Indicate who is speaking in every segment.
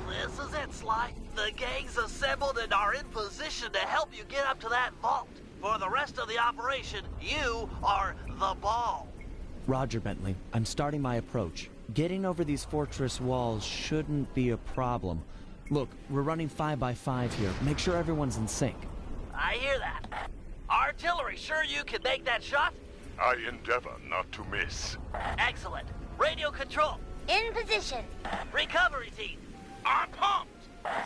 Speaker 1: This is it, Sly. The gang's assembled and are in position to help you get up to that vault. For the rest of the operation, you are the ball.
Speaker 2: Roger, Bentley. I'm starting my approach. Getting over these fortress walls shouldn't be a problem. Look, we're running 5 by 5 here. Make sure everyone's in sync.
Speaker 1: I hear that. Artillery, sure you can make that shot?
Speaker 3: I endeavor not to miss.
Speaker 1: Excellent. Radio control.
Speaker 4: In position.
Speaker 1: Recovery team. On pumped.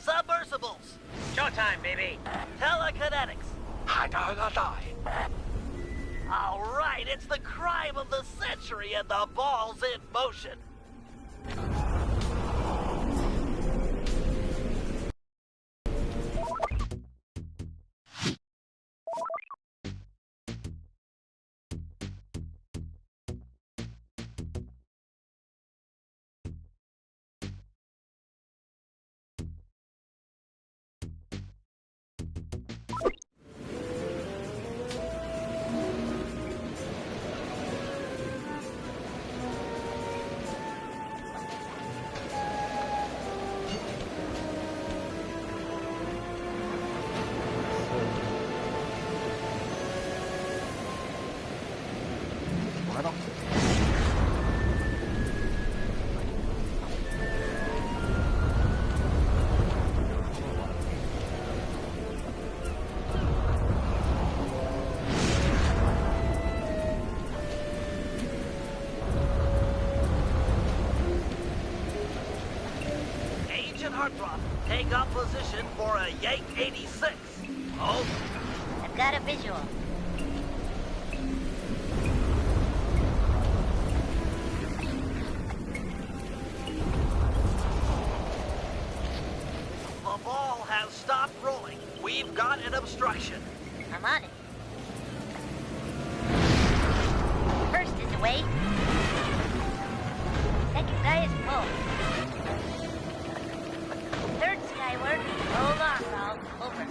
Speaker 1: Submersibles.
Speaker 5: Showtime, baby.
Speaker 1: Telekinetics. All right, it's the crime of the century and the ball's in motion. Take up position for a Yank 86. Oh.
Speaker 4: I've got a visual.
Speaker 1: The ball has stopped rolling. We've got an obstruction.
Speaker 4: I'm on it. First is away. Second guy is full. Third skyward. Hold on, Raul. Over.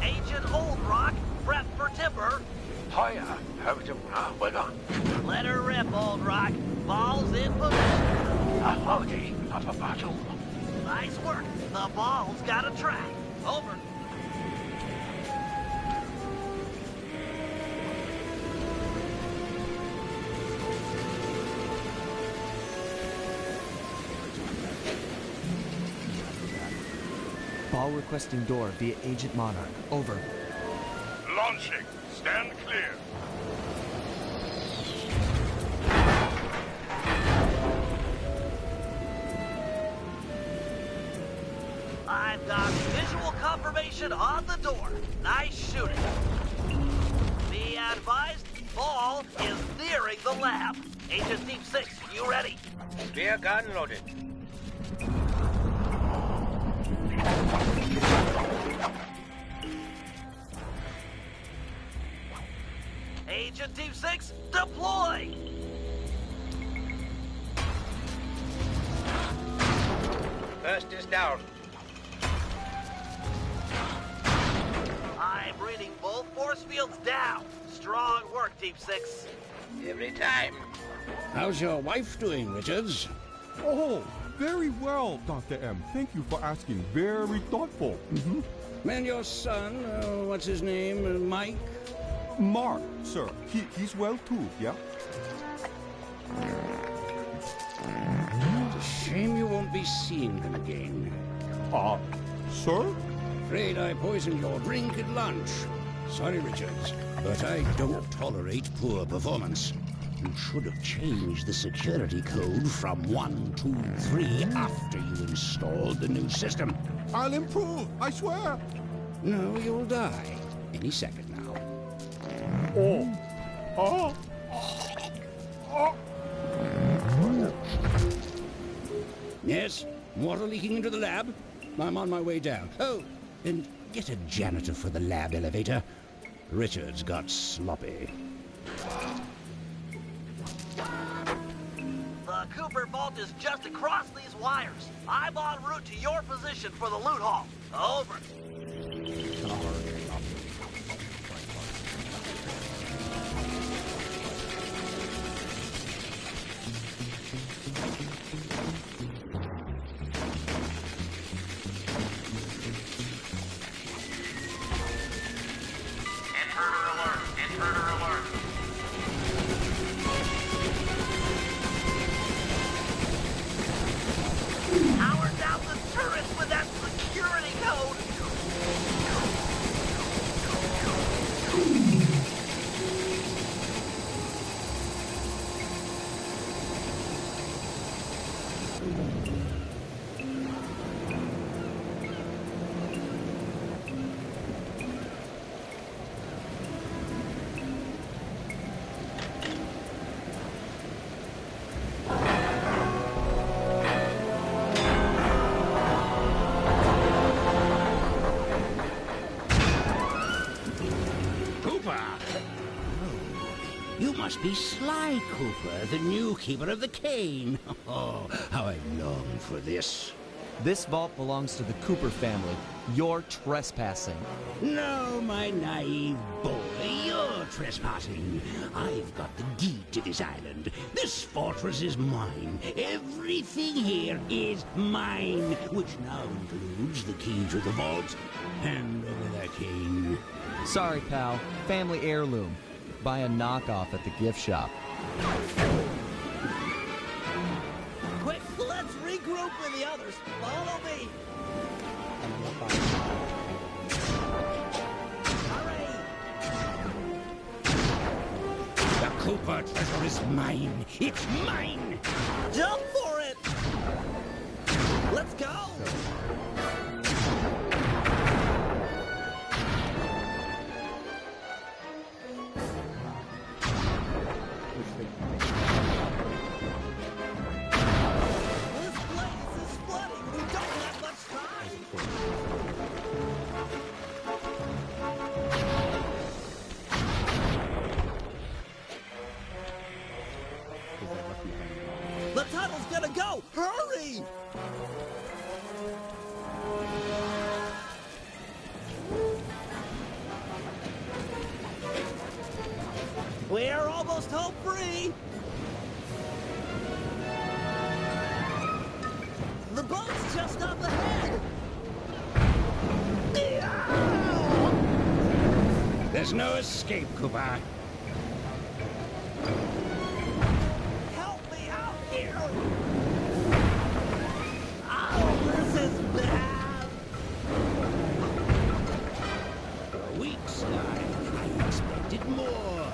Speaker 1: Agent Old Rock, prep for timber.
Speaker 3: Hiya, how do well on?
Speaker 1: Let her rip, Old Rock. Ball's in position.
Speaker 3: Howdy, of a battle.
Speaker 1: Nice work. The ball's got a track. Over.
Speaker 2: Ball requesting door via Agent Monarch. Over.
Speaker 3: Launching. Stand clear.
Speaker 1: I've got visual confirmation on the door. Nice shooting. Be advised, ball is nearing the lab. Agent Deep 6, you ready?
Speaker 5: Rear gun loaded.
Speaker 1: Agent Deep 6, deploy!
Speaker 5: First is down.
Speaker 1: I'm reading both force fields down. Strong work, Deep 6.
Speaker 5: Every time.
Speaker 6: How's your wife doing, Richards?
Speaker 7: Oh, very well, Dr. M. Thank you for asking. Very thoughtful.
Speaker 6: And your son, what's his name, Mike?
Speaker 7: Mark, sir. He's well too, yeah?
Speaker 6: It's a shame you won't be seeing him again.
Speaker 7: Sir?
Speaker 6: Afraid I poisoned your drink at lunch. Sorry, Richards, but I don't tolerate poor performance. You should have changed the security code from 1, 2, 3 after you installed the new system.
Speaker 7: I'll improve, I swear.
Speaker 6: No, you'll die. Any second now. Yes? Water leaking into the lab? I'm on my way down. Oh, and get a janitor for the lab elevator. Richards got sloppy.
Speaker 1: The Cooper ball vault is just across these wires. I'm en route to your position for the loot haul. Over. Power down the turrets with that security code!
Speaker 6: You must be Sly Cooper, the new keeper of the cane. Oh, how I long for this.
Speaker 2: This vault belongs to the Cooper family. You're trespassing.
Speaker 6: No, my naive boy, you're trespassing. I've got the deed to this island. This fortress is mine. Everything here is mine, which now includes the key to the vault. Hand over that cane.
Speaker 2: Sorry, pal. Family heirloom. Buy a knockoff at the gift shop.
Speaker 1: Quick, let's regroup with the others. Follow me. Hurry!
Speaker 6: The Cooper treasure is mine. It's mine.
Speaker 1: Jump for it! Let's go! This place is flooding! We don't have much time! The tunnel's gonna go! Hurry! We're almost home free! The boat's just up ahead!
Speaker 6: There's no escape, Cooper.
Speaker 1: Help me out here! Oh, this is bad!
Speaker 6: For weeks now, I expected more.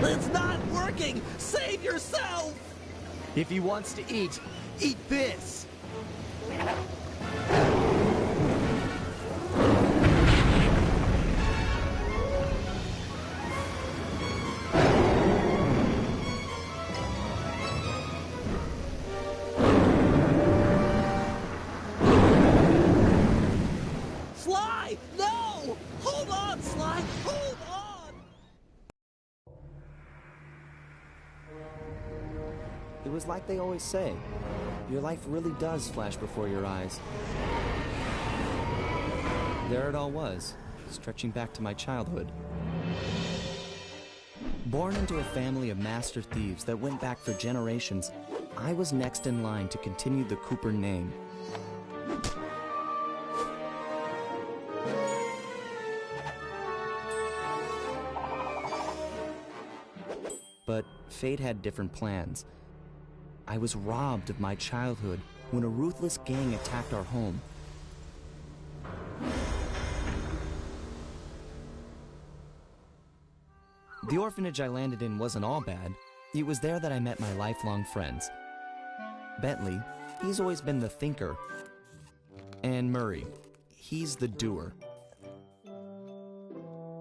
Speaker 1: It's not working! Save yourself!
Speaker 2: If he wants to eat this!
Speaker 1: Sly! No! Hold on, Sly! Hold on!
Speaker 2: It was like they always say. Your life really does flash before your eyes. There it all was, stretching back to my childhood. Born into a family of master thieves that went back for generations, I was next in line to continue the Cooper name. But fate had different plans. I was robbed of my childhood when a ruthless gang attacked our home. The orphanage I landed in wasn't all bad. It was there that I met my lifelong friends. Bentley, he's always been the thinker. And Murray, he's the doer.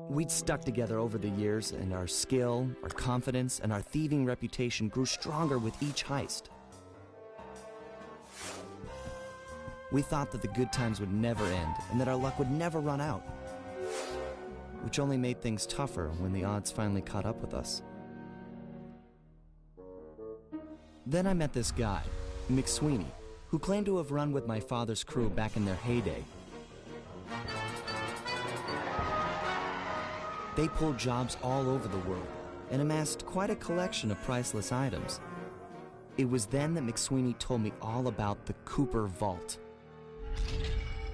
Speaker 2: We'd stuck together over the years, and our skill, our confidence, and our thieving reputation grew stronger with each heist. We thought that the good times would never end, and that our luck would never run out. Which only made things tougher when the odds finally caught up with us. Then I met this guy, McSweeney, who claimed to have run with my father's crew back in their heyday. They pulled jobs all over the world and amassed quite a collection of priceless items. It was then that McSweeney told me all about the Cooper Vault.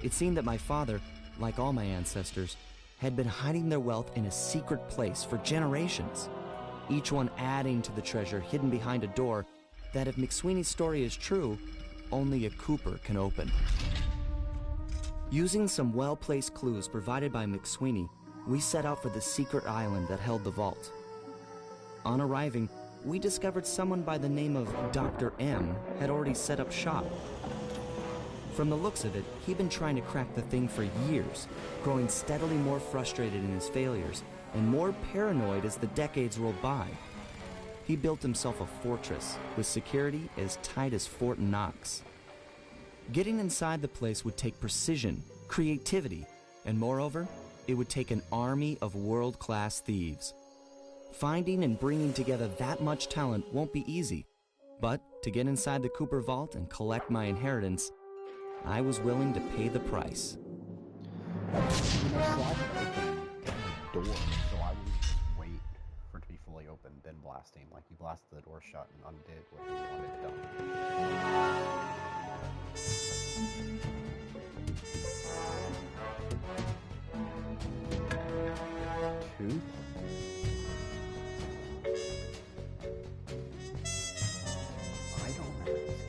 Speaker 2: It seemed that my father, like all my ancestors, had been hiding their wealth in a secret place for generations, each one adding to the treasure hidden behind a door that, if McSweeney's story is true, only a Cooper can open. Using some well-placed clues provided by McSweeney, we set out for the secret island that held the vault. On arriving, we discovered someone by the name of Dr. M had already set up shop. From the looks of it, he'd been trying to crack the thing for years, growing steadily more frustrated in his failures and more paranoid as the decades rolled by. He built himself a fortress with security as tight as Fort Knox. Getting inside the place would take precision, creativity, and moreover, it would take an army of world-class thieves. Finding and bringing together that much talent won't be easy, but to get inside the Cooper Vault and collect my inheritance, I was willing to pay the price.
Speaker 8: Door, so I would wait for it to be fully open, then blasting. Like, you blasted the door shut and undid what you wanted done. Two? I don't remember this game.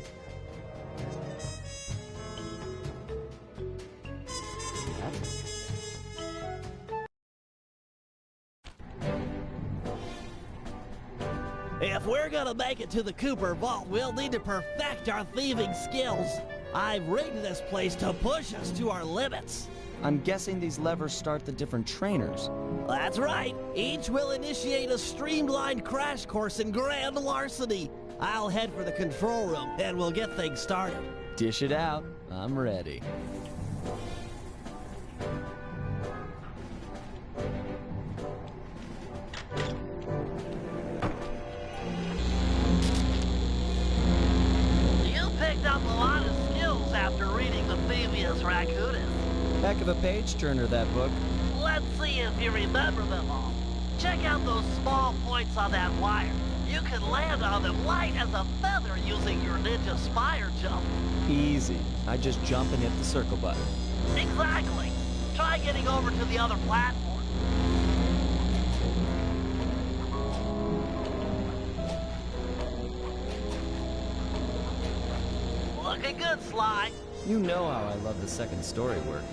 Speaker 1: If we're gonna make it to the Cooper Vault, we'll need to perfect our thieving skills. I've rigged this place to push us to our limits.
Speaker 2: I'm guessing these levers start the different trainers.
Speaker 1: That's right. Each will initiate a streamlined crash course in grand larceny. I'll head for the control room, and we'll get things started.
Speaker 2: Dish it out. I'm ready.
Speaker 1: You picked up a lot of skills after reading the Thieves Raccoonus.
Speaker 2: Heck of a page-turner, that book.
Speaker 1: Let's see if you remember them all. Check out those small points on that wire. You can land on them light as a feather using your ninja spire jump.
Speaker 2: Easy. I just jump and hit the circle button.
Speaker 1: Exactly. Try getting over to the other platform. Looking good, Sly.
Speaker 2: You know how I love the second story work.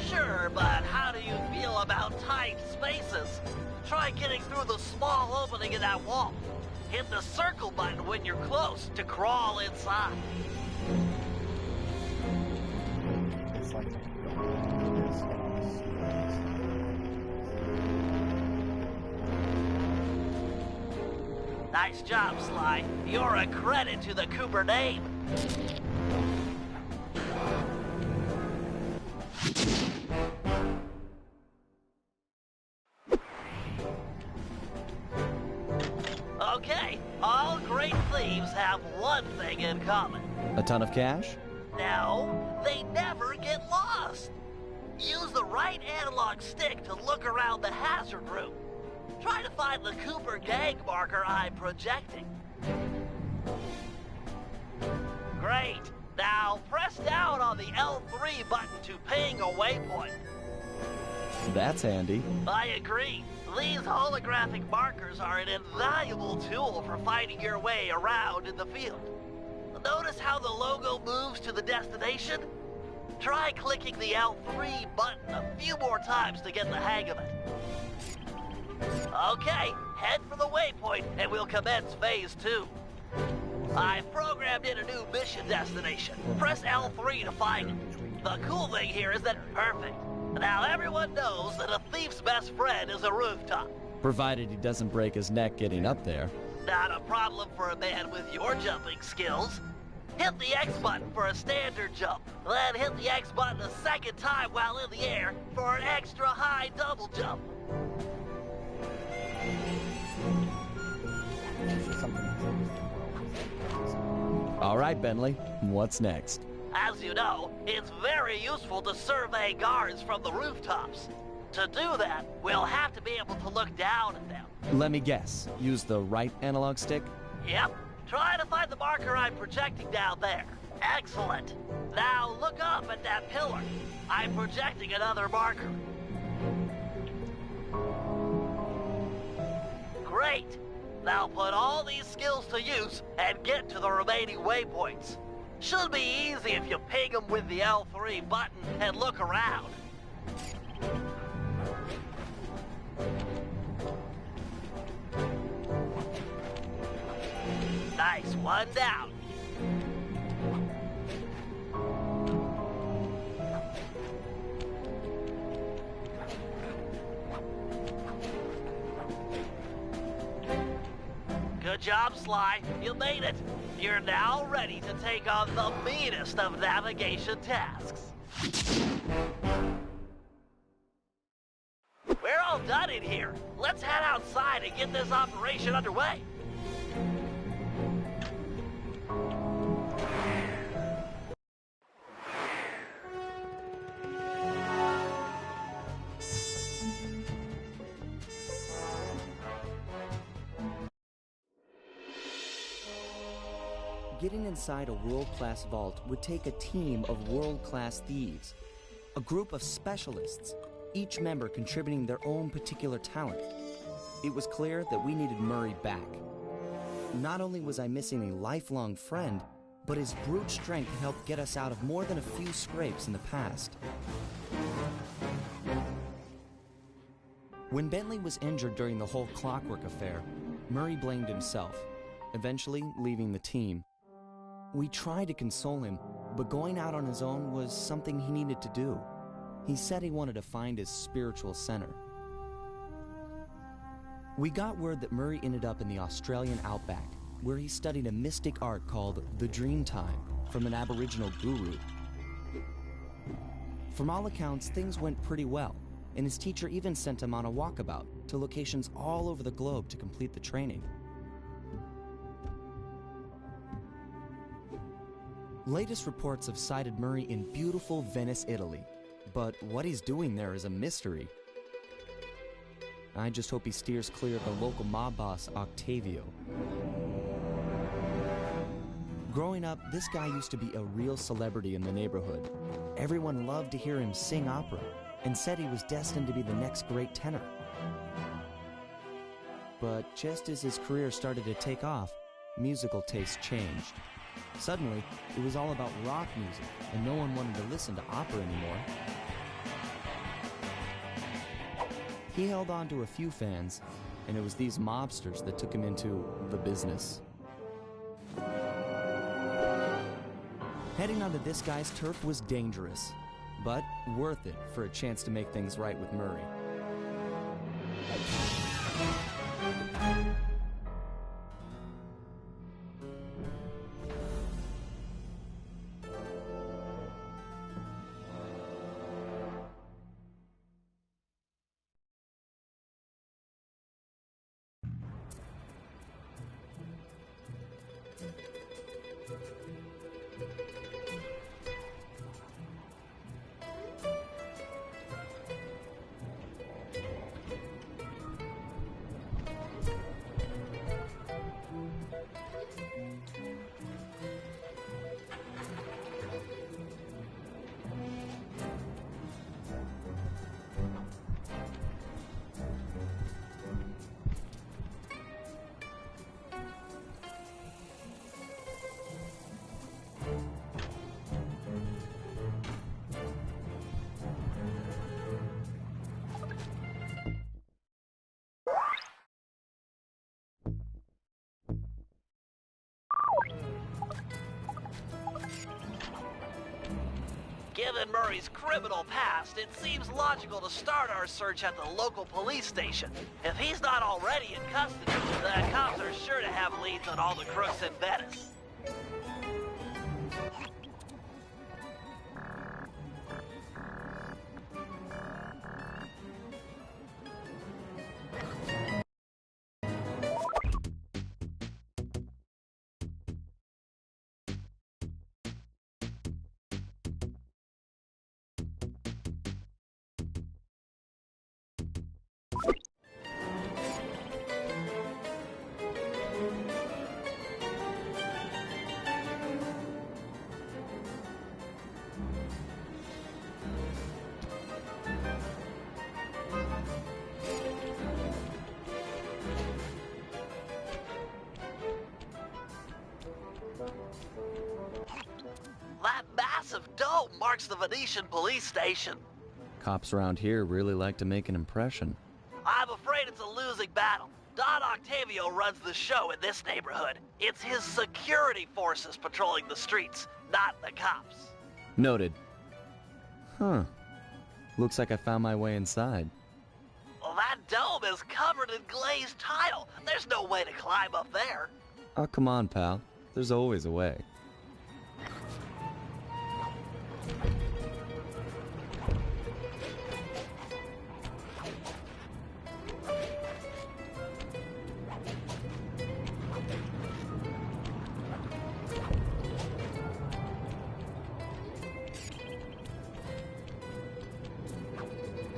Speaker 1: Sure, but how do you feel about tight spaces? Try getting through the small opening in that wall. Hit the circle button when you're close to crawl inside.
Speaker 8: It's like
Speaker 1: Nice job, Sly. You're a credit to the Cooper name. Okay, all great thieves have one thing in common.
Speaker 2: A ton of cash?
Speaker 1: No, they never get lost. Use the right analog stick to look around the hazard room. Try to find the Cooper gang marker I'm projecting. Great. Now press down on the L3 button to ping a waypoint.
Speaker 2: That's handy.
Speaker 1: I agree. These holographic markers are an invaluable tool for finding your way around in the field. Notice how the logo moves to the destination? Try clicking the L3 button a few more times to get the hang of it. Okay, head for the waypoint and we'll commence phase 2. I've programmed in a new mission destination. Press L3 to find it. The cool thing here is that perfect. Now everyone knows that a thief's best friend is a rooftop.
Speaker 2: Provided he doesn't break his neck getting up there.
Speaker 1: Not a problem for a man with your jumping skills. Hit the X button for a standard jump, then hit the X button a second time while in the air for an extra high double jump.
Speaker 8: It's just something that's
Speaker 2: All right, Bentley, what's next?
Speaker 1: As you know, it's very useful to survey guards from the rooftops. To do that, we'll have to be able to look down at them.
Speaker 2: Let me guess, use the right analog stick?
Speaker 1: Yep. Try to find the marker I'm projecting down there. Excellent. Now look up at that pillar. I'm projecting another marker. Great. Now put all these skills to use and get to the remaining waypoints. Should be easy if you ping them with the L3 button and look around. Nice, one down. Good job, Sly. You made it. You're now ready to take on the meanest of navigation tasks. We're all done in here. Let's head outside and get this operation underway.
Speaker 2: Getting inside a world-class vault would take a team of world-class thieves, a group of specialists, each member contributing their own particular talent. It was clear that we needed Murray back. Not only was I missing a lifelong friend, but his brute strength helped get us out of more than a few scrapes in the past. When Bentley was injured during the whole Clockwork affair, Murray blamed himself, eventually leaving the team. We tried to console him, but going out on his own was something he needed to do. He said he wanted to find his spiritual center. We got word that Murray ended up in the Australian outback, where he studied a mystic art called the Dreamtime from an Aboriginal guru. From all accounts, things went pretty well, and his teacher even sent him on a walkabout to locations all over the globe to complete the training. Latest reports have cited Murray in beautiful Venice, Italy, but what he's doing there is a mystery. I just hope he steers clear of the local mob boss, Octavio. Growing up, this guy used to be a real celebrity in the neighborhood. Everyone loved to hear him sing opera and said he was destined to be the next great tenor. But just as his career started to take off, musical tastes changed. Suddenly, it was all about rock music, and no one wanted to listen to opera anymore. He held on to a few fans, and it was these mobsters that took him into the business. Heading onto this guy's turf was dangerous, but worth it for a chance to make things right with Murray.
Speaker 1: Given Murray's criminal past, it seems logical to start our search at the local police station. If he's not already in custody, the cops are sure to have leads on all the crooks in Venice. That massive dome marks the Venetian police station.
Speaker 2: Cops around here really like to make an impression.
Speaker 1: I'm afraid it's a losing battle. Don Octavio runs the show in this neighborhood. It's his security forces patrolling the streets, not the cops.
Speaker 2: Noted. Huh. Looks like I found my way inside.
Speaker 1: Well, that dome is covered in glazed tile. There's no way to climb up there.
Speaker 2: Oh, come on, pal. There's always a way.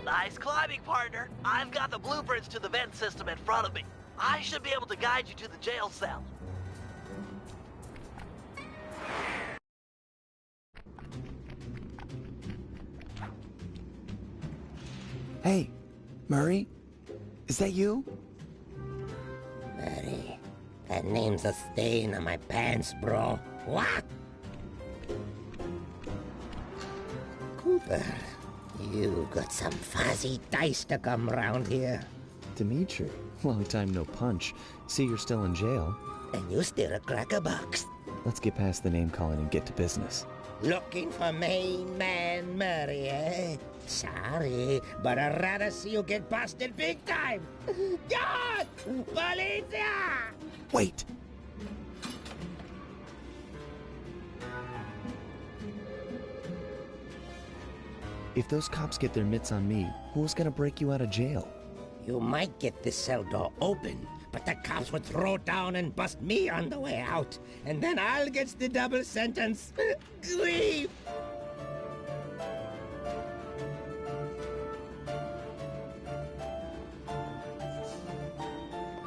Speaker 1: Nice climbing, partner. I've got the blueprints to the vent system in front of me. I should be able to guide you to the jail cell.
Speaker 2: Hey, Murray? Is that you?
Speaker 5: Murray, that name's a stain on my pants, bro. What? Cooper, you've got some fuzzy dice to come round here.
Speaker 2: Dimitri. Long time no punch. See, you're still in jail.
Speaker 5: And you steal a cracker box.
Speaker 2: Let's get past the name calling and get to business.
Speaker 5: Looking for main man Murray, eh? Sorry, but I'd rather see you get busted big time. God! Policia!
Speaker 2: Wait! If those cops get their mitts on me, who's gonna break you out of jail?
Speaker 5: You might get the cell door open, but the cops would throw down and bust me on the way out. And then I'll get the double sentence. Grief!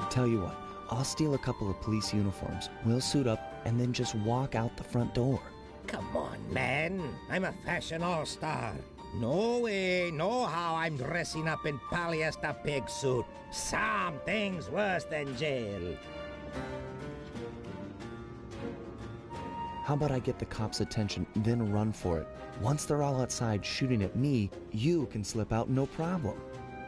Speaker 2: Tell you what, I'll steal a couple of police uniforms. We'll suit up and then just walk out the front door.
Speaker 5: Come on, man. I'm a fashion all-star. No way, no how I'm dressing up in polyester pig suit. Something's worse than jail.
Speaker 2: How about I get the cops' attention, then run for it? Once they're all outside shooting at me, you can slip out no problem.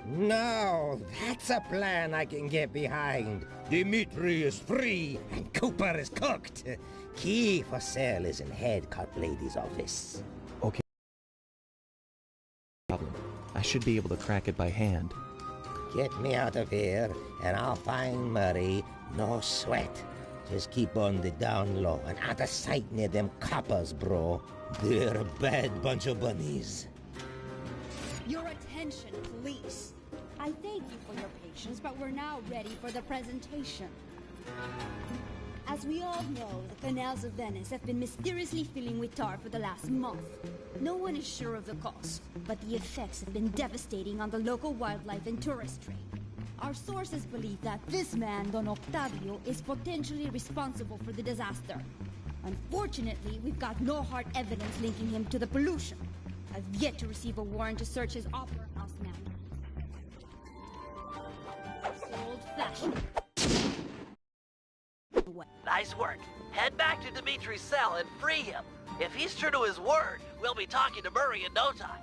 Speaker 5: No, that's a plan I can get behind. Dimitri is free and Cooper is cooked. Key for cell is in head cut lady's office.
Speaker 2: Okay. Problem. I should be able to crack it by hand.
Speaker 5: Get me out of here and I'll find Murray. No sweat. Just keep on the down low and out of sight near them coppers, bro. They're a bad bunch of bunnies.
Speaker 9: Your attention, police. I thank you for your patience, but we're now ready for the presentation. As we all know, the canals of Venice have been mysteriously filling with tar for the last month. No one is sure of the cause, but the effects have been devastating on the local wildlife and tourist trade. Our sources believe that this man, Don Octavio, is potentially responsible for the disaster. Unfortunately, we've got no hard evidence linking him to the pollution. I've yet to receive a warrant to search his opera house now. So old-fashioned.
Speaker 1: Nice work. Head back to Dimitri's cell and free him. If he's true to his word, we'll be talking to Murray in no time.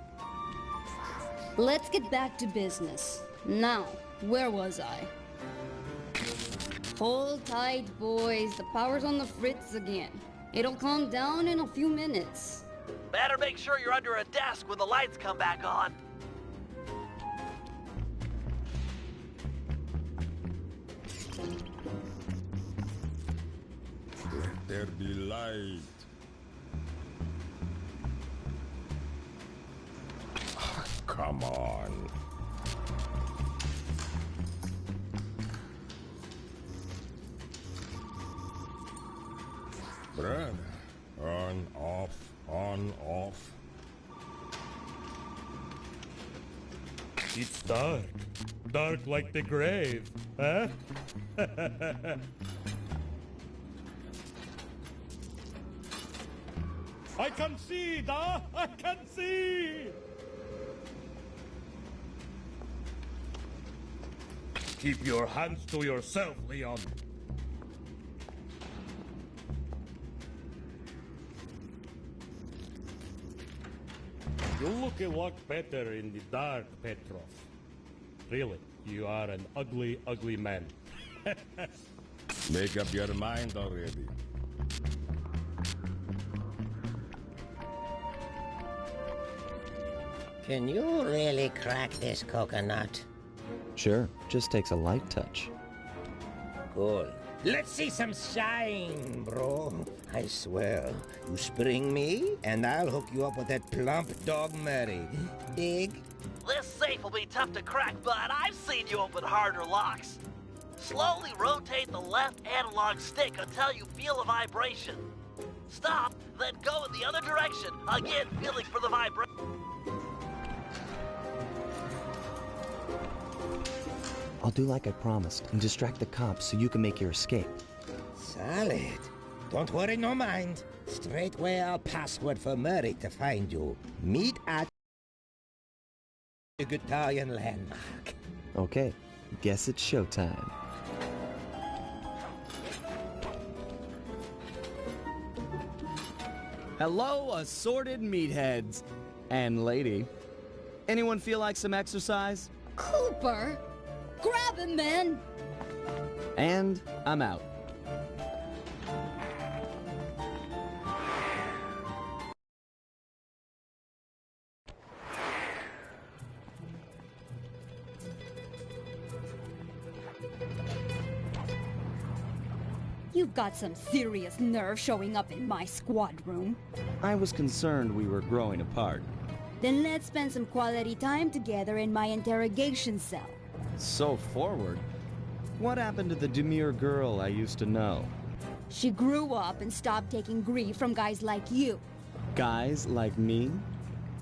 Speaker 9: Let's get back to business. Now, where was I? Hold tight, boys. The power's on the fritz again. It'll calm down in a few minutes.
Speaker 1: Better make sure you're under a desk when the lights come back on.
Speaker 10: Let there be light. Come on. Brother, on, off, on, off.
Speaker 11: It's dark. Dark like the grave, huh? I can see, da! I can see! Keep your hands to yourself, Leon. You look a lot better in the dark, Petrov. Really, you are an ugly, ugly man.
Speaker 10: Make up your mind already.
Speaker 5: Can you really crack this coconut?
Speaker 2: Sure, just takes a light touch.
Speaker 5: Cool. Let's see some shine, bro. I swear, you spring me, and I'll hook you up with that plump dog Murray. Dig?
Speaker 1: This safe will be tough to crack, but I've seen you open harder locks. Slowly rotate the left analog stick until you feel a vibration. Stop, then go in the other direction, again feeling for the vibration.
Speaker 2: I'll do like I promised and distract the cops so you can make your escape.
Speaker 5: Solid. Don't worry, no mind. Straightway I'll password for Murray to find you. Meet at the Guitarian landmark.
Speaker 2: Okay, guess it's showtime. Hello, assorted meatheads. And lady. Anyone feel like some exercise?
Speaker 9: Cooper! Grab him, man!
Speaker 2: And I'm out.
Speaker 9: You've got some serious nerve showing up in my squad room.
Speaker 2: I was concerned we were growing apart.
Speaker 9: Then let's spend some quality time together in my interrogation cell.
Speaker 2: So forward. What happened to the demure girl I used to know?
Speaker 9: She grew up and stopped taking grief from guys like you.
Speaker 2: Guys like me?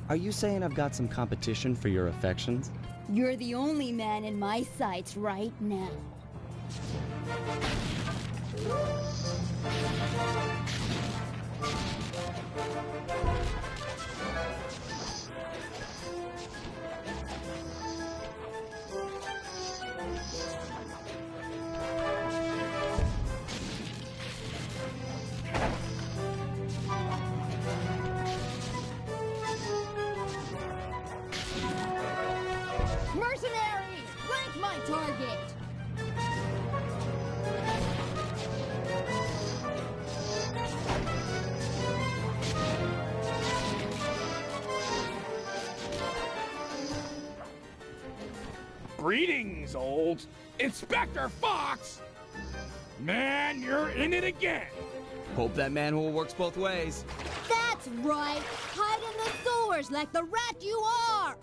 Speaker 2: Are you saying I've got some competition for your affections?
Speaker 9: You're the only man in my sights right now. Mercenaries! Rank my target!
Speaker 12: Greetings, old Inspector Fox! Man, you're in it again!
Speaker 2: Hope that manhole works both ways.
Speaker 9: That's right! Hide in the sewers like the rat you are!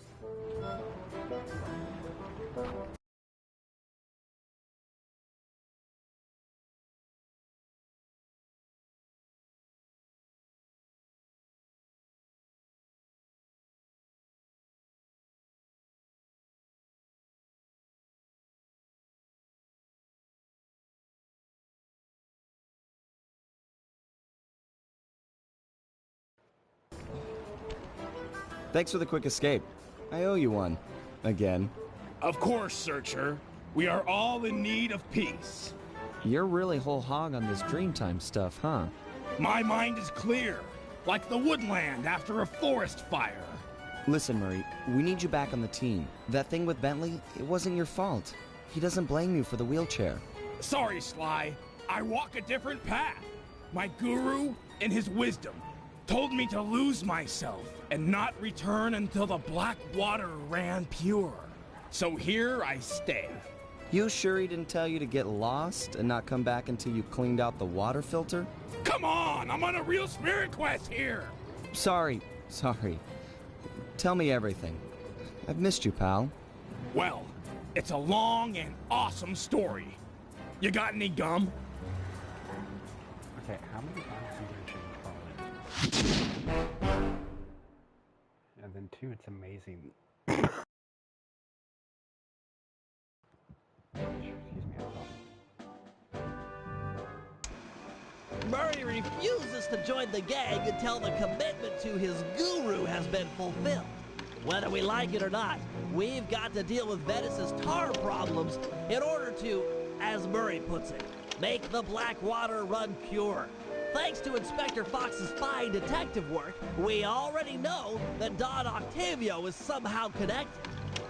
Speaker 2: Thanks for the quick escape. I owe you one. Again.
Speaker 12: Of course, Searcher. We are all in need of peace.
Speaker 2: You're really whole hog on this Dreamtime stuff, huh?
Speaker 12: My mind is clear, like the woodland after a forest fire.
Speaker 2: Listen, Murray, we need you back on the team. That thing with Bentley, it wasn't your fault. He doesn't blame you for the wheelchair.
Speaker 12: Sorry, Sly. I walk a different path. My guru, in his wisdom, told me to lose myself and not return until the black water ran pure. So here I stay.
Speaker 2: You sure he didn't tell you to get lost and not come back until you cleaned out the water filter?
Speaker 12: Come on, I'm on a real spirit quest here.
Speaker 2: Sorry. Tell me everything. I've missed you, pal.
Speaker 12: Well, it's a long and awesome story. You got any gum?
Speaker 8: Okay, how many times do you change colors? And then two, it's amazing. Excuse me, I thought.
Speaker 1: Murray refuses to join the gang until the commitment to his guru has been fulfilled. Whether we like it or not, we've got to deal with Venice's tar problems in order to, as Murray puts it, make the black water run pure. Thanks to Inspector Fox's fine detective work, we already know that Don Octavio is somehow connected.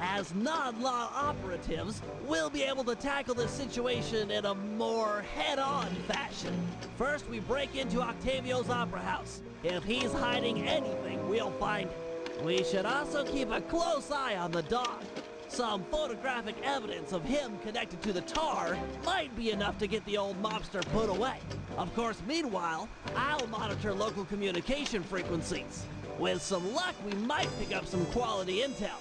Speaker 1: As non-law operatives, we'll be able to tackle this situation in a more head-on fashion. First, we break into Octavio's opera house. If he's hiding anything, we'll find it. We should also keep a close eye on the dog. Some photographic evidence of him connected to the tar might be enough to get the old mobster put away. Of course, meanwhile, I'll monitor local communication frequencies. With some luck, we might pick up some quality intel.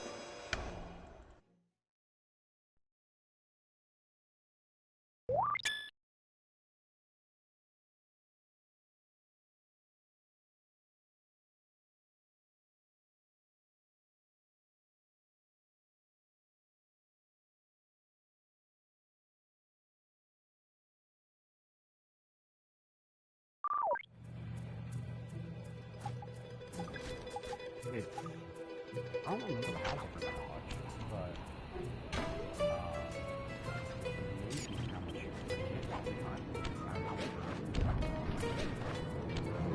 Speaker 8: I don't remember the house for that much, but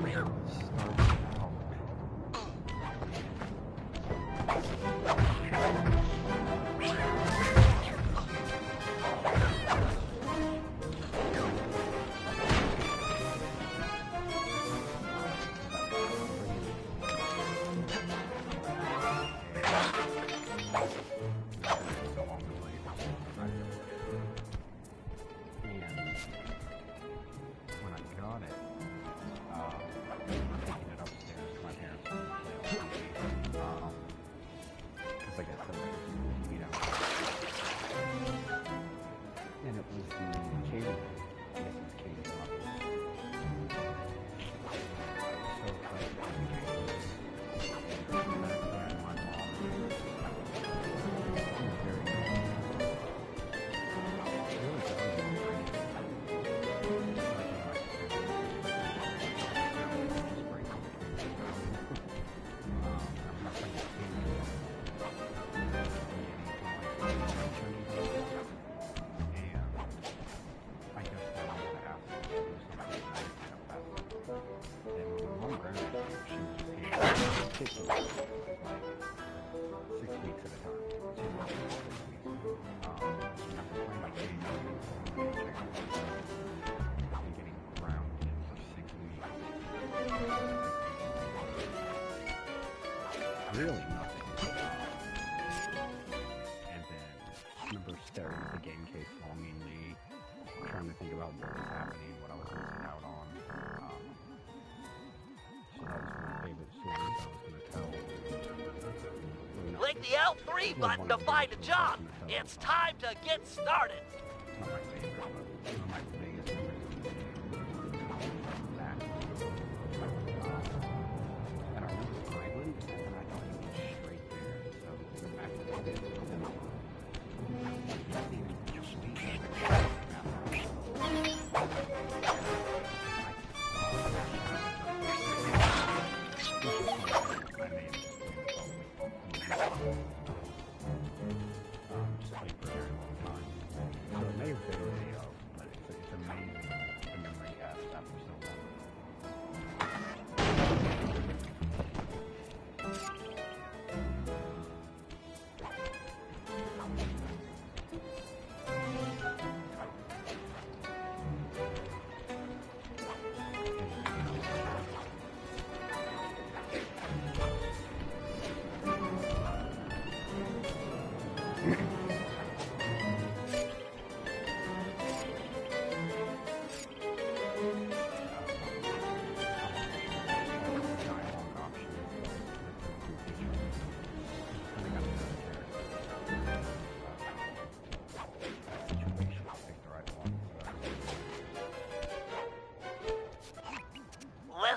Speaker 8: maybe how much you really nothing. And then I remember staring at the game case longingly, trying to think about what was happening, what I was missing out on. So that was my favorite stories I was going to tell.
Speaker 1: Click the L3 button to find a job. It's time to get started.
Speaker 8: It's not my favorite, but one of my biggest memories was that. And I remember the island, and I thought it was straight there. So back to the bit,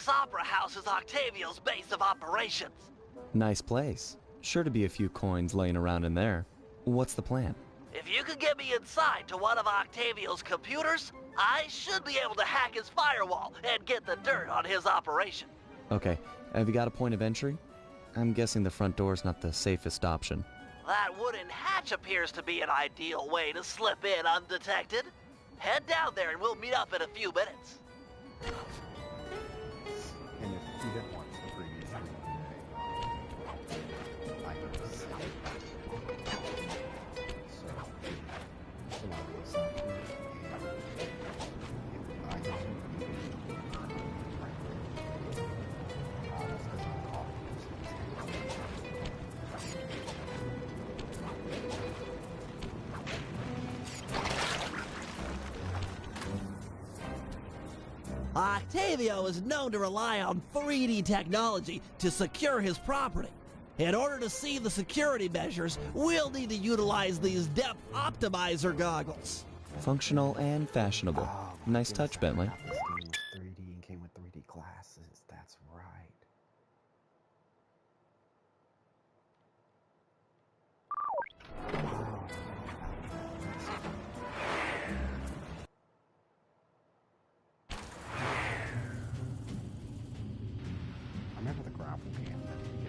Speaker 1: This opera house is Octavio's base of operations.
Speaker 2: Nice place. Sure to be a few coins laying around in there. What's the plan?
Speaker 1: If you could get me inside to one of Octavio's computers, I should be able to hack his firewall and get the dirt on his operation.
Speaker 2: Okay, have you got a point of entry? I'm guessing the front door's not the safest option.
Speaker 1: That wooden hatch appears to be an ideal way to slip in undetected. Head down there and we'll meet up in a few minutes. Octavio is known to rely on 3D technology to secure his property. In order to see the security measures, we'll need to utilize these depth optimizer goggles.
Speaker 2: Functional and fashionable. Nice touch, Bentley.
Speaker 8: This game was 3D and came with 3D glasses. That's right. I remember the grapple game that you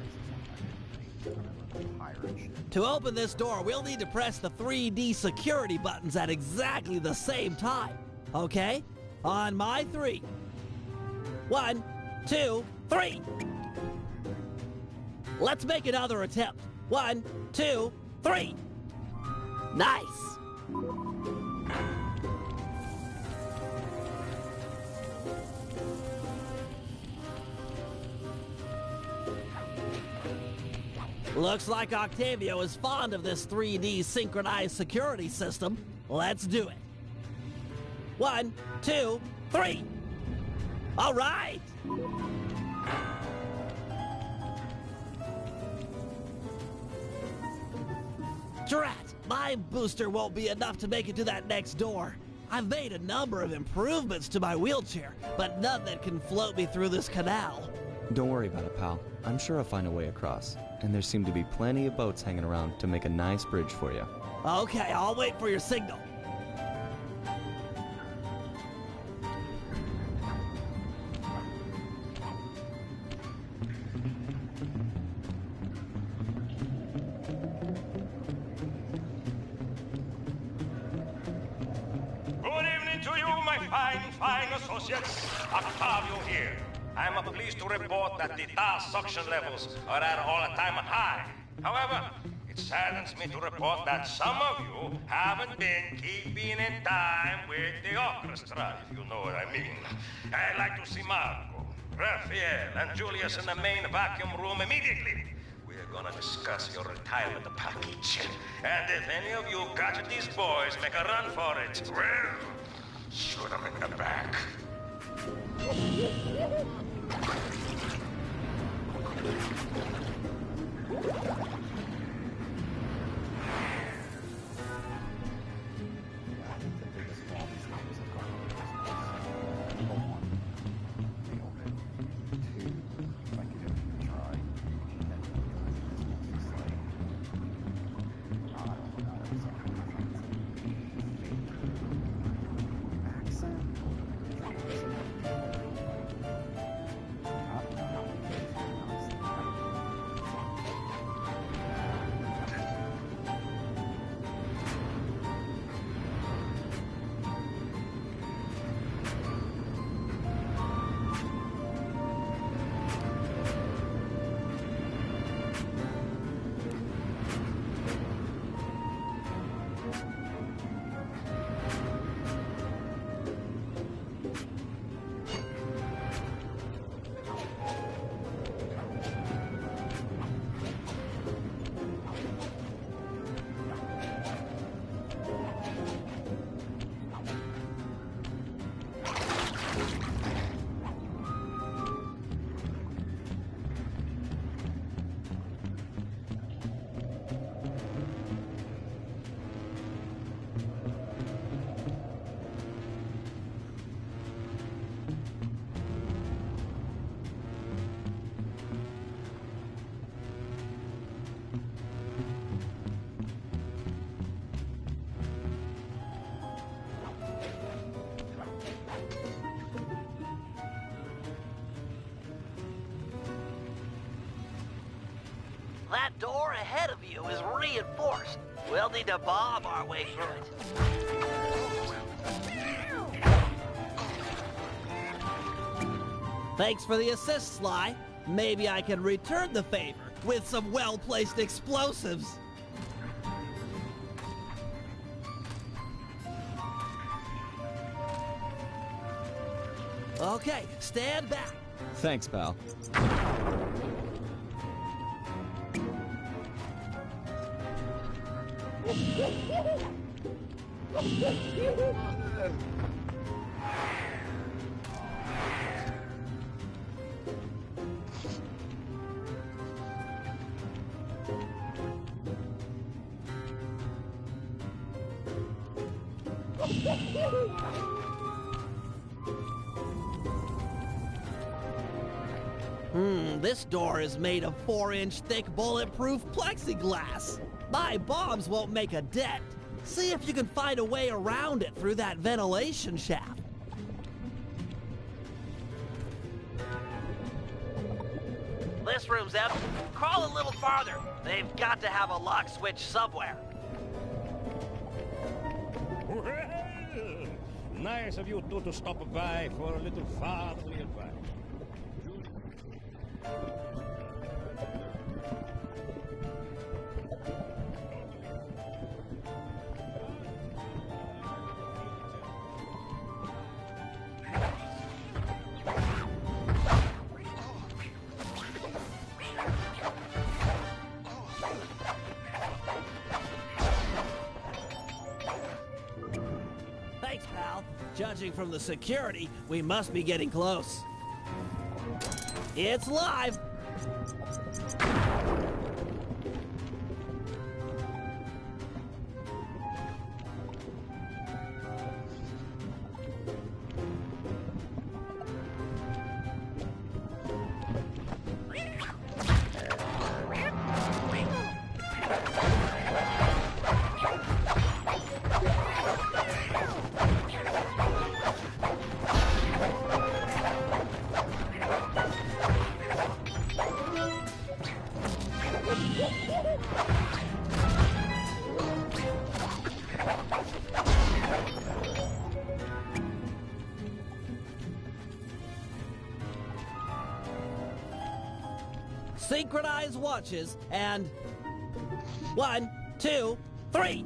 Speaker 8: guys shit.
Speaker 1: To open this door, we'll need to press the 3D security buttons at exactly the same time. Okay? On my 3. 1, 2, 3. Let's make another attempt. 1, 2, 3. Nice. Looks like Octavio is fond of this 3D synchronized security system. Let's do it. 1, 2, 3. All right. Drat, my booster won't be enough to make it to that next door. I've made a number of improvements to my wheelchair, but none that can float me through this canal.
Speaker 2: Don't worry about it, pal. I'm sure I'll find a way across. And there seem to be plenty of boats hanging around to make a nice bridge for you.
Speaker 1: Okay, I'll wait for your signal.
Speaker 13: Good evening to you, my fine associates. Octavio here. I'm pleased to report that the tar suction levels are at all-time high. However, it saddens me to report that some of you haven't been keeping in time with the orchestra, if you know what I mean. I'd like to see Marco, Raphael, and Julius in the main vacuum room immediately. We're gonna discuss your retirement package. And if any of you catch these boys, make a run for it. Well, shoot them in the back.
Speaker 1: That door ahead of you is reinforced. We'll need to bomb our way through it. Thanks for the assist, Sly. Maybe I can return the favor with some well-placed explosives. Okay, stand back.
Speaker 2: Thanks, pal.
Speaker 1: This door is made of 4-inch thick bulletproof plexiglass. My bombs won't make a dent. See if you can find a way around it through that ventilation shaft. This room's empty. Crawl a little farther. They've got to have a lock switch somewhere.
Speaker 6: Well, nice of you two to stop by for a little fatherly advice.
Speaker 1: Thanks, pal. Judging from the security, we must be getting close. It's live! Synchronize watches and 1, 2, 3.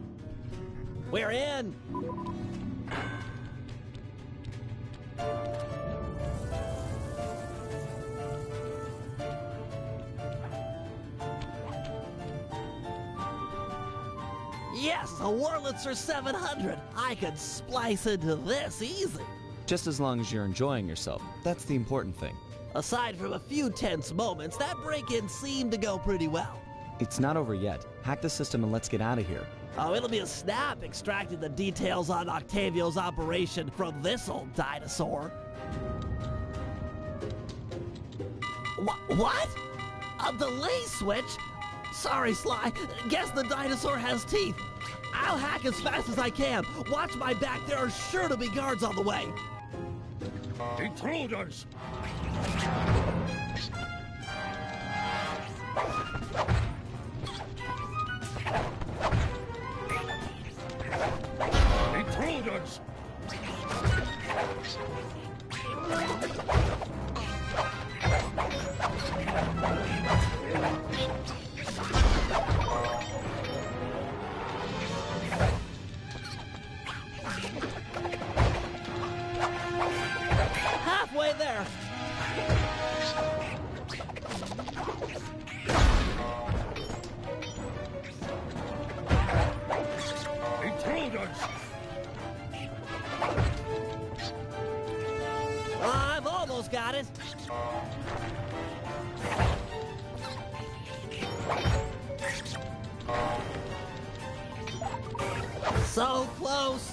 Speaker 1: We're in. Yes, a Wurlitzer 700. I could splice into this easy.
Speaker 2: Just as long as you're enjoying yourself. That's the important thing.
Speaker 1: Aside from a few tense moments, that break-in seemed to go pretty well.
Speaker 2: It's not over yet. Hack the system and let's get out of here.
Speaker 1: Oh, it'll be a snap extracting the details on Octavio's operation from this old dinosaur. What? A delay switch? Sorry, Sly. Guess the dinosaur has teeth. I'll hack as fast as I can. Watch my back. There are sure to be guards on the way.
Speaker 6: Intruders! Intruders!
Speaker 1: Halfway there.
Speaker 6: Intruders!
Speaker 1: I've almost got it. So close.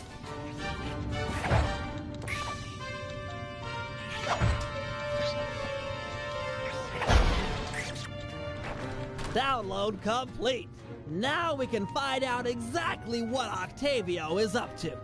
Speaker 1: Download complete. Now we can find out exactly what Octavio is up to.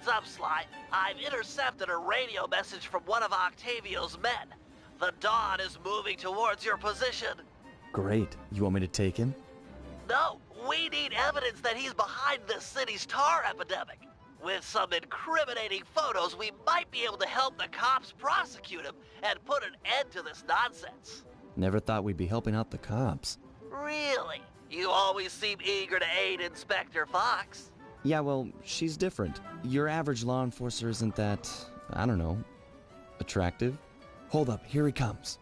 Speaker 1: Heads up, Sly. I've intercepted a radio message from one of Octavio's men. The Dawn is moving towards your position.
Speaker 2: Great. You want me to take him?
Speaker 1: No, we need evidence that he's behind this city's tar epidemic. With some incriminating photos, we might be able to help the cops prosecute him and put an end to this nonsense.
Speaker 2: Never thought we'd be helping out the cops.
Speaker 1: Really? You always seem eager to aid Inspector Fox.
Speaker 2: Yeah, well, she's different. Your average law enforcer isn't that, I don't know, attractive? Hold up, here he comes.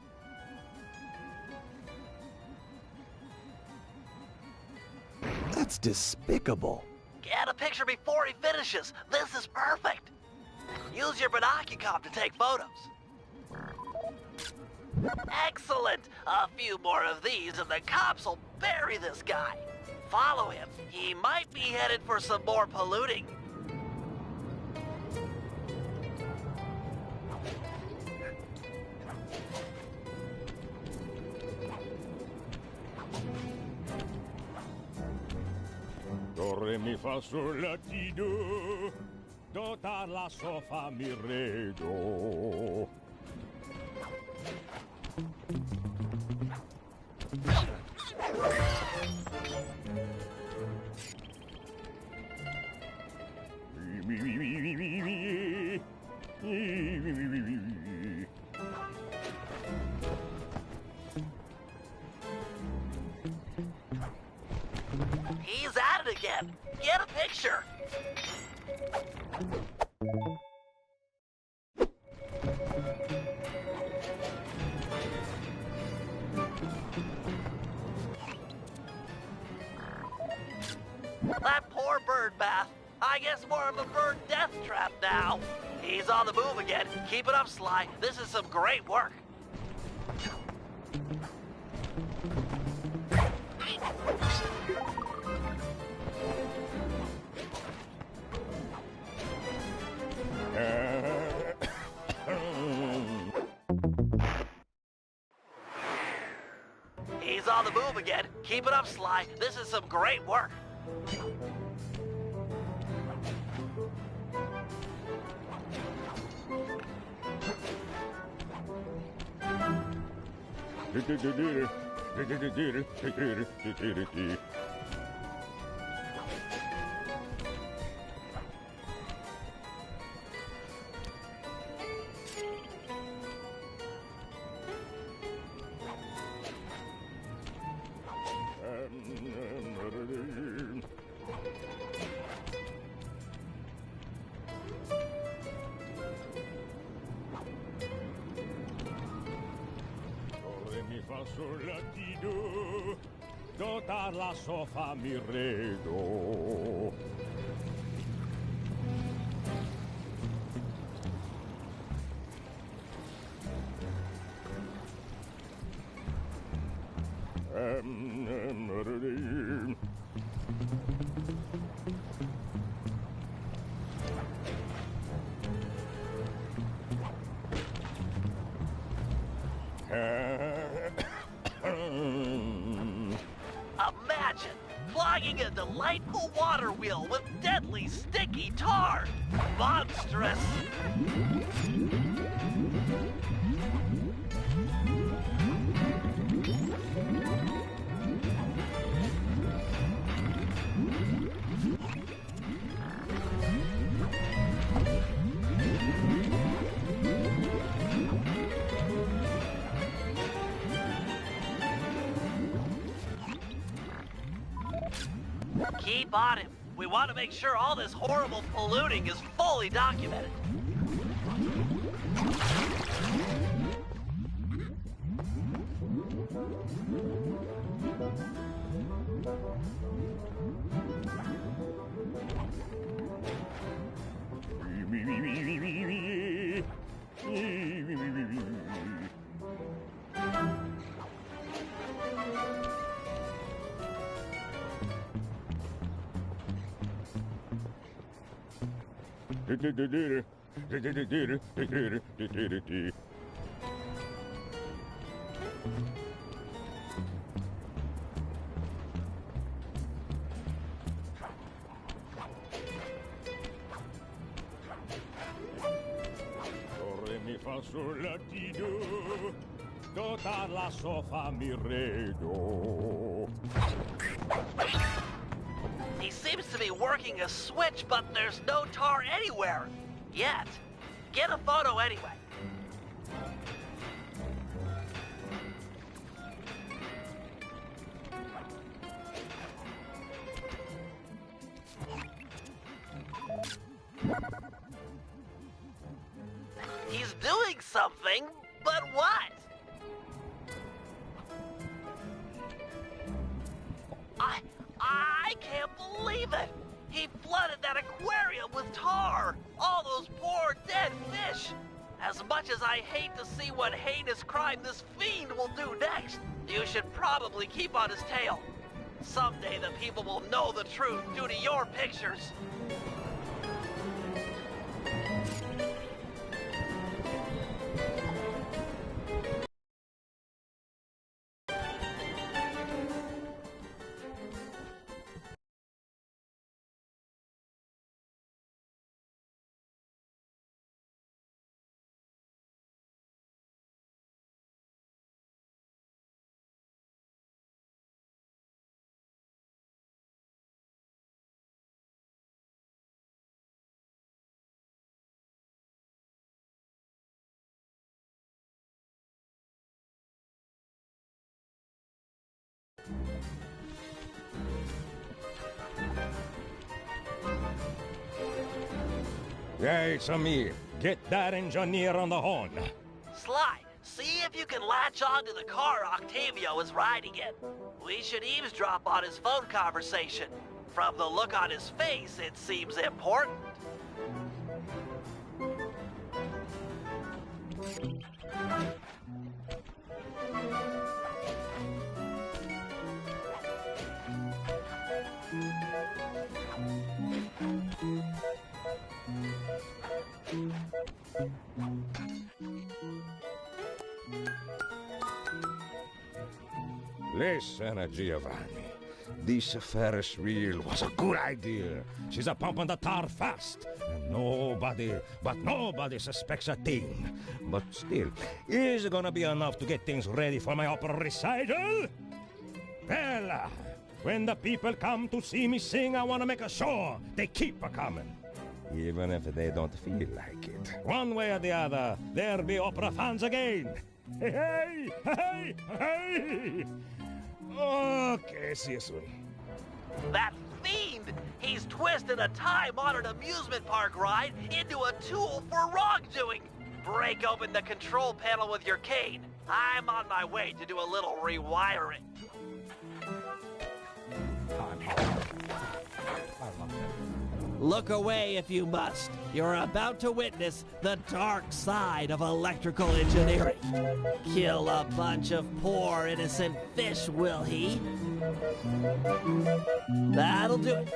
Speaker 2: That's despicable.
Speaker 1: Get a picture before he finishes. This is perfect. Use your binocular to take photos. Excellent. A few more of these and the cops will bury this guy. Follow him. He might be headed for some more polluting.
Speaker 11: Do, re, mi, fa, sol, la, ti, do. Do, ta, la, so, fa, mi, re, do.
Speaker 1: He's at it again. Get a picture. That poor bird bath. I guess more of a bird death trap now. He's on the move again. Keep it up, Sly. This is some great work. He's on the move again. Keep it up, Sly. This is some great work.
Speaker 11: Do, ta, la, so, fa, mi, re, do.
Speaker 1: Imagine clogging a delightful water wheel with deadly sticky tar. Monstrous. Keep on him. We want to make sure all this horrible polluting is fully documented.
Speaker 11: sul latido, tutta la sofa mi redo.
Speaker 1: He seems to be working a switch, but there's no tar anywhere. Yet. Get a photo anyway. He's doing something, but what? I can't believe it! He flooded that aquarium with tar! All those poor dead fish! As much as I hate to see what heinous crime this fiend will do next, you should probably keep on his tail. Someday the people will know the truth due to your pictures.
Speaker 11: Yeah, it's a me. Get that engineer on the horn.
Speaker 1: Sly, see if you can latch onto the car Octavio is riding in. We should eavesdrop on his phone conversation. From the look on his face, it seems important.
Speaker 11: Listen, Giovanni. This Ferris wheel was a good idea. She's a pumping the tar fast. And nobody suspects a thing. But still, is it gonna be enough to get things ready for my opera recital? Well, when the people come to see me sing, I want to make sure they keep a-coming. Even if they don't feel like it. One way or the other, there'll be opera fans again. Hey, hey, hey, hey! Okay, see you soon.
Speaker 1: That fiend! He's twisted a time-honored amusement park ride into a tool for wrongdoing! Break open the control panel with your cane. I'm on my way to do a little rewiring. Look away if you must. You're about to witness the dark side of electrical engineering. Kill a bunch of poor innocent fish, will he? That'll do it.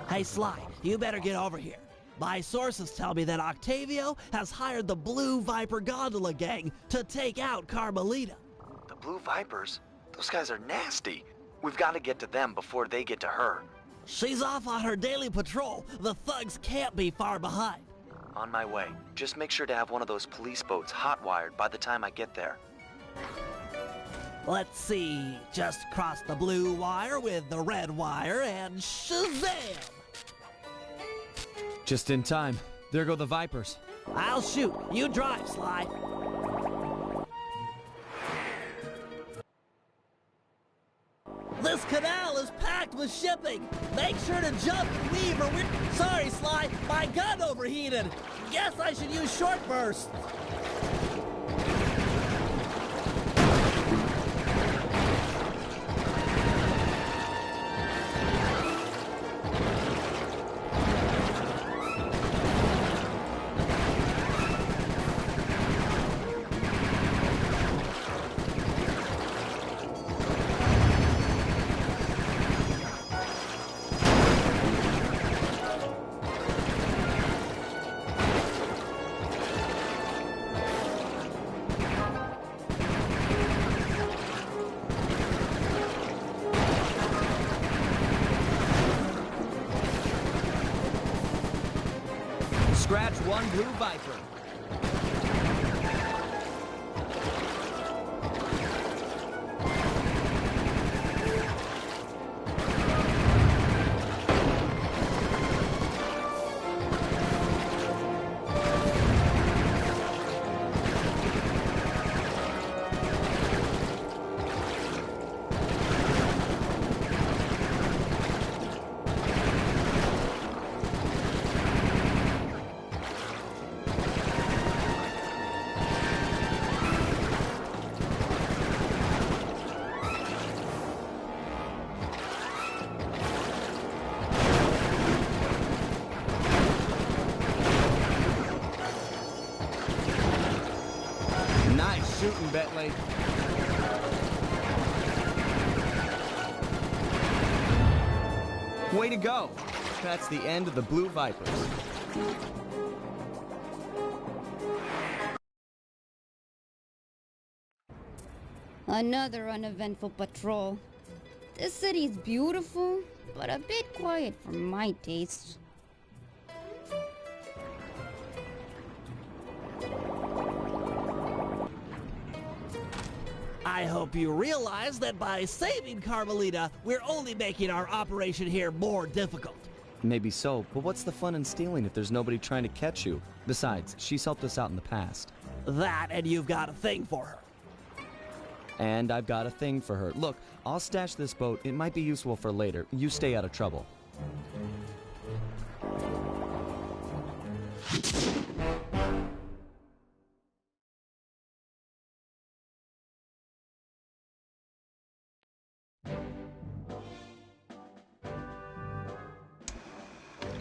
Speaker 1: Hey, Sly, you better get over here. My sources tell me that Octavio has hired the Blue Viper Gondola Gang to take out Carmelita.
Speaker 2: The Blue Vipers? Those guys are nasty. We've got to get to them before they get to her.
Speaker 1: She's off on her daily patrol. The thugs can't be far behind.
Speaker 2: On my way. Just make sure to have one of those police boats hot-wired by the time I get there.
Speaker 1: Let's see. Just cross the blue wire with the red wire and shazam!
Speaker 2: Just in time. There go the Vipers.
Speaker 1: I'll shoot. You drive, Sly. This canal is packed with shipping. Make sure to jump and weave or we're... Sorry, Sly. My gun overheated. Guess I should use short burst.
Speaker 2: Scratch one Blue Viper. Nice shooting, Bentley. Way to go. That's the end of the Blue Vipers.
Speaker 9: Another uneventful patrol. This city is beautiful, but a bit quiet for my tastes.
Speaker 1: I hope you realize that by saving Carmelita, we're only making our operation here more difficult.
Speaker 2: Maybe so, but what's the fun in stealing if there's nobody trying to catch you? Besides, she's helped us out in the past.
Speaker 1: That, and you've got a thing for her.
Speaker 2: And I've got a thing for her. Look, I'll stash this boat. It might be useful for later. You stay out of trouble.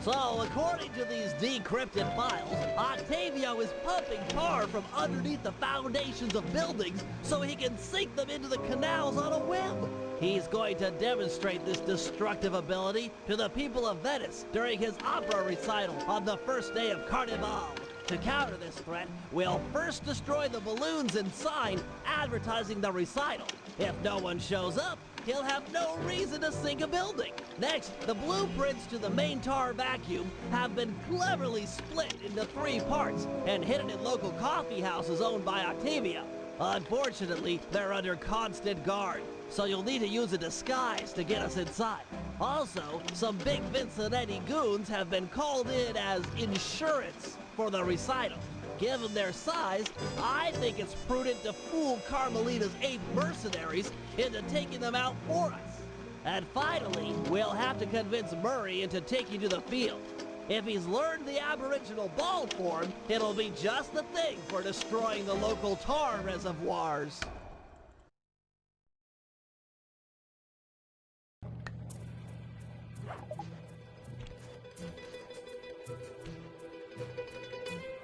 Speaker 1: So, according to these decrypted files, Octavio is pumping tar from underneath the foundations of buildings so he can sink them into the canals on a whim. He's going to demonstrate this destructive ability to the people of Venice during his opera recital on the first day of Carnival. To counter this threat, we'll first destroy the balloons and sign advertising the recital. If no one shows up, he'll have no reason to sink a building. Next, the blueprints to the main tar vacuum have been cleverly split into 3 parts and hidden in local coffee houses owned by Octavio. Unfortunately, they're under constant guard, so you'll need to use a disguise to get us inside. Also, some big Vincinetti goons have been called in as insurance for the recital. Given their size, I think it's prudent to fool Carmelita's 8 mercenaries into taking them out for us. And finally, we'll have to convince Murray into taking to the field. If he's learned the Aboriginal ball form, it'll be just the thing for destroying the local tar reservoirs.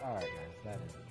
Speaker 8: Alright guys, that is